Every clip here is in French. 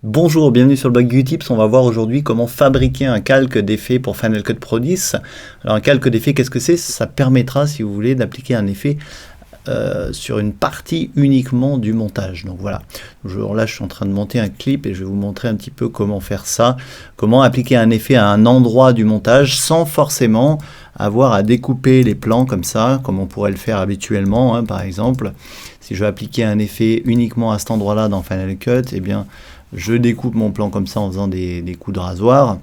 Bonjour, bienvenue sur le blog Utips. On va voir aujourd'hui comment fabriquer un calque d'effet pour Final Cut Pro 10. Alors un calque d'effet, qu'est-ce que c'est? Ça permettra, si vous voulez, d'appliquer un effet sur une partie uniquement du montage. Donc voilà, là je suis en train de monter un clip et je vais vous montrer un petit peu comment faire ça, comment appliquer un effet à un endroit du montage sans forcément avoir à découper les plans comme ça, comme on pourrait le faire habituellement, hein, par exemple. Si je veux appliquer un effet uniquement à cet endroit-là dans Final Cut, eh bien je découpe mon plan comme ça en faisant des coups de rasoir.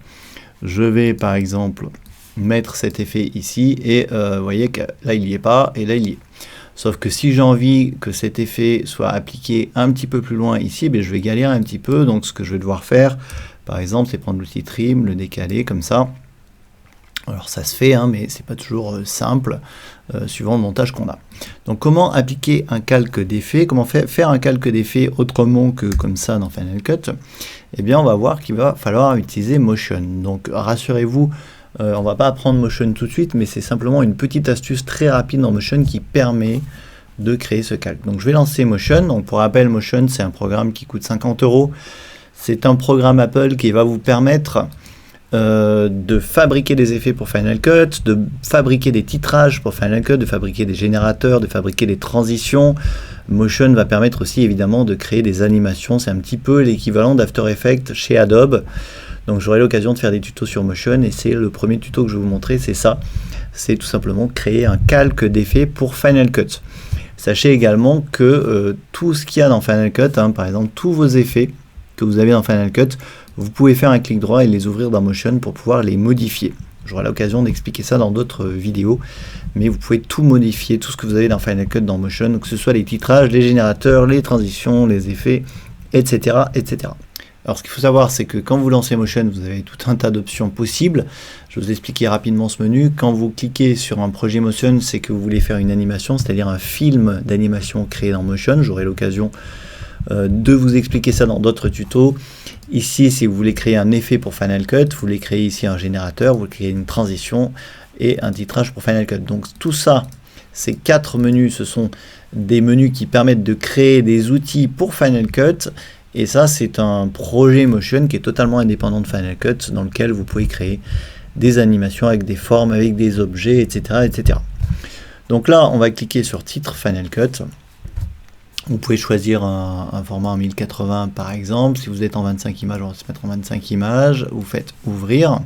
Je vais par exemple mettre cet effet ici et vous voyez que là il n'y est pas et là il y est. Sauf que si j'ai envie que cet effet soit appliqué un petit peu plus loin ici, ben je vais galérer un petit peu. Donc ce que je vais devoir faire, par exemple, c'est prendre l'outil Trim, le décaler comme ça. Alors ça se fait, hein, mais c'est pas toujours simple, suivant le montage qu'on a. Donc comment appliquer un calque d'effet? Comment faire un calque d'effet autrement que comme ça dans Final Cut? Eh bien on va voir qu'il va falloir utiliser Motion. Donc rassurez-vous, on va pas apprendre Motion tout de suite, mais c'est simplement une petite astuce très rapide dans Motion qui permet de créer ce calque. Donc je vais lancer Motion. Donc pour rappel, Motion c'est un programme qui coûte 50 €. C'est un programme Apple qui va vous permettre de fabriquer des effets pour Final Cut, de fabriquer des titrages pour Final Cut, de fabriquer des générateurs, de fabriquer des transitions. Motion va permettre aussi évidemment de créer des animations. C'est un petit peu l'équivalent d'After Effects chez Adobe. Donc j'aurai l'occasion de faire des tutos sur Motion et c'est le premier tuto que je vais vous montrer, c'est ça. C'est tout simplement créer un calque d'effets pour Final Cut. Sachez également que tout ce qu'il y a dans Final Cut, hein, par exemple tous vos effets que vous avez dans Final Cut, vous pouvez faire un clic droit et les ouvrir dans Motion pour pouvoir les modifier. J'aurai l'occasion d'expliquer ça dans d'autres vidéos, mais vous pouvez tout modifier, tout ce que vous avez dans Final Cut dans Motion, que ce soit les titrages, les générateurs, les transitions, les effets, etc. etc. Alors ce qu'il faut savoir, c'est que quand vous lancez Motion, vous avez tout un tas d'options possibles. Je vais vous expliquer rapidement ce menu. Quand vous cliquez sur un projet Motion, c'est que vous voulez faire une animation, c'est-à-dire un film d'animation créé dans Motion. J'aurai l'occasion de vous expliquer ça dans d'autres tutos. Ici, si vous voulez créer un effet pour Final Cut, vous voulez créer ici un générateur, vous créez une transition et un titrage pour Final Cut. Donc tout ça, ces 4 menus, ce sont des menus qui permettent de créer des outils pour Final Cut. Et ça, c'est un projet Motion qui est totalement indépendant de Final Cut, dans lequel vous pouvez créer des animations avec des formes, avec des objets, etc. etc. Donc là, on va cliquer sur titre Final Cut. Vous pouvez choisir un format en 1080 par exemple. Si vous êtes en 25 images, on va se mettre en 25 images. Vous faites ouvrir.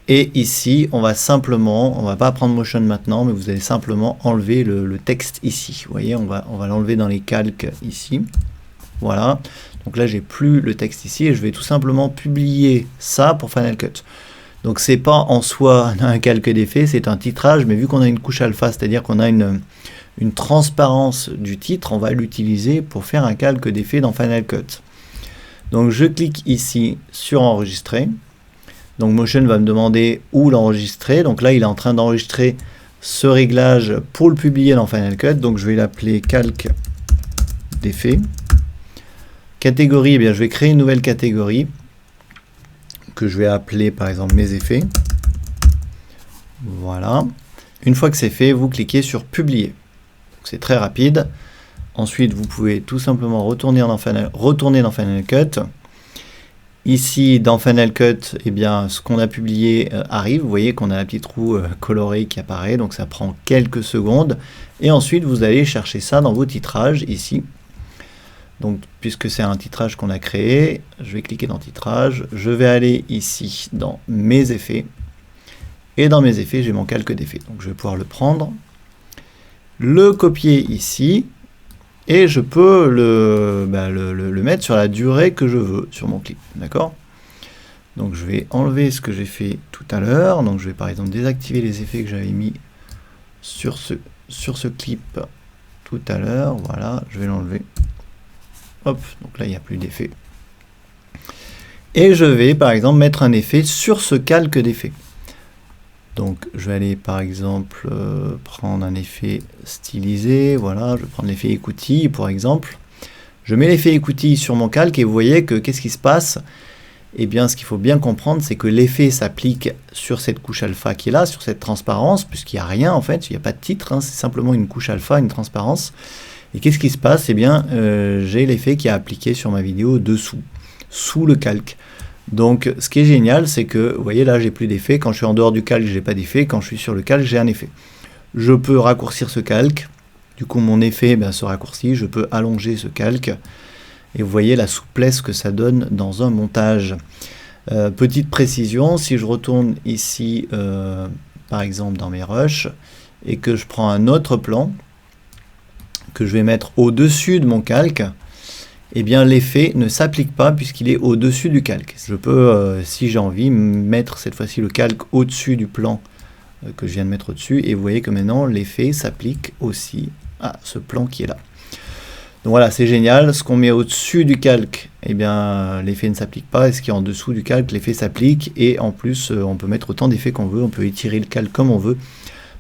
Et ici, on va simplement, on va pas prendre Motion maintenant, mais vous allez simplement enlever le texte ici. Vous voyez, on va l'enlever dans les calques ici. Voilà. Donc là, j'ai plus le texte ici et je vais tout simplement publier ça pour Final Cut. Donc c'est pas en soi un calque d'effet, c'est un titrage, mais vu qu'on a une couche alpha, c'est-à-dire qu'on a une transparence du titre, on va l'utiliser pour faire un calque d'effet dans Final Cut. Donc je clique ici sur enregistrer. Donc Motion va me demander où l'enregistrer. Donc là il est en train d'enregistrer ce réglage pour le publier dans Final Cut. Donc je vais l'appeler calque d'effet. Catégorie, eh bien je vais créer une nouvelle catégorie que je vais appeler par exemple mes effets. Voilà. Une fois que c'est fait, vous cliquez sur publier. C'est très rapide. Ensuite, vous pouvez tout simplement retourner dans Final Cut. Ici, dans Final Cut, eh bien, ce qu'on a publié arrive. Vous voyez qu'on a la petite roue colorée qui apparaît, donc ça prend quelques secondes. Et ensuite, vous allez chercher ça dans vos titrages, ici. Donc, puisque c'est un titrage qu'on a créé, je vais cliquer dans titrage. Je vais aller ici dans mes effets. Et dans mes effets, j'ai mon calque d'effet. Donc, je vais pouvoir le prendre, le copier ici, et je peux le mettre sur la durée que je veux sur mon clip, d'accord? Donc je vais enlever ce que j'ai fait tout à l'heure, donc je vais par exemple désactiver les effets que j'avais mis sur ce clip tout à l'heure, voilà, je vais l'enlever, hop, donc là il n'y a plus d'effet. Et je vais par exemple mettre un effet sur ce calque d'effet. Donc je vais aller par exemple prendre un effet stylisé, voilà, je vais prendre l'effet écoutille par exemple. Je mets l'effet écoutille sur mon calque et vous voyez que qu'est-ce qui se passe? Eh bien ce qu'il faut bien comprendre, c'est que l'effet s'applique sur cette couche alpha qui est là, sur cette transparence, puisqu'il n'y a rien en fait, il n'y a pas de titre, hein, c'est simplement une couche alpha, une transparence. Et qu'est-ce qui se passe? Eh bien, j'ai l'effet qui est appliqué sur ma vidéo dessous, sous le calque. Donc, ce qui est génial, c'est que, vous voyez, là, j'ai plus d'effet. Quand je suis en dehors du calque, j'ai pas d'effet. Quand je suis sur le calque, j'ai un effet. Je peux raccourcir ce calque. Du coup, mon effet se raccourcit. Je peux allonger ce calque. Et vous voyez la souplesse que ça donne dans un montage. Petite précision, si je retourne ici, par exemple, dans mes rushs, et que je prends un autre plan, que je vais mettre au-dessus de mon calque, eh bien l'effet ne s'applique pas puisqu'il est au-dessus du calque. Je peux, si j'ai envie, mettre cette fois-ci le calque au-dessus du plan que je viens de mettre au-dessus, et vous voyez que maintenant l'effet s'applique aussi à ce plan qui est là. Donc voilà, c'est génial. Ce qu'on met au-dessus du calque, eh bien l'effet ne s'applique pas, et ce qui est en dessous du calque, l'effet s'applique, et en plus on peut mettre autant d'effets qu'on veut, on peut étirer le calque comme on veut.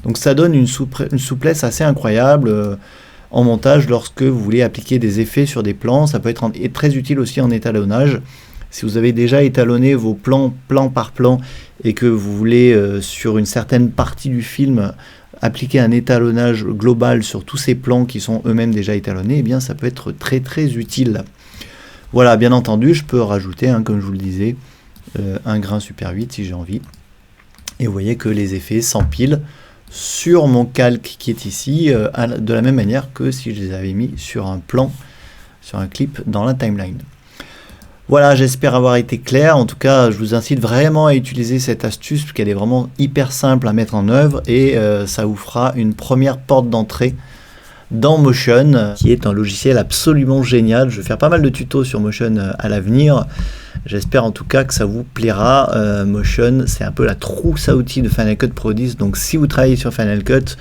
Donc ça donne une souplesse assez incroyable en montage lorsque vous voulez appliquer des effets sur des plans. Ça peut être très utile aussi en étalonnage. Si vous avez déjà étalonné vos plans plan par plan et que vous voulez sur une certaine partie du film appliquer un étalonnage global sur tous ces plans qui sont eux-mêmes déjà étalonnés, eh bien ça peut être très très utile. Voilà, bien entendu, je peux rajouter, comme je vous le disais, un grain Super 8 si j'ai envie. Et vous voyez que les effets s'empilent sur mon calque qui est ici, de la même manière que si je les avais mis sur un plan, sur un clip dans la timeline. Voilà, j'espère avoir été clair. En tout cas, je vous incite vraiment à utiliser cette astuce parce qu'elle est vraiment hyper simple à mettre en œuvre, et ça vous fera une première porte d'entrée dans Motion, qui est un logiciel absolument génial. Je vais faire pas mal de tutos sur Motion à l'avenir. J'espère en tout cas que ça vous plaira. Motion, c'est un peu la trousse à outils de Final Cut Pro 10. Donc si vous travaillez sur Final Cut,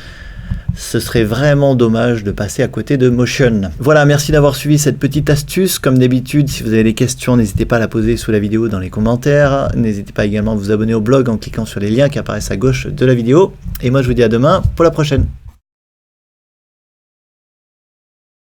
ce serait vraiment dommage de passer à côté de Motion. Voilà, merci d'avoir suivi cette petite astuce. Comme d'habitude, si vous avez des questions, n'hésitez pas à la poser sous la vidéo dans les commentaires. N'hésitez pas également à vous abonner au blog en cliquant sur les liens qui apparaissent à gauche de la vidéo. Et moi, je vous dis à demain pour la prochaine.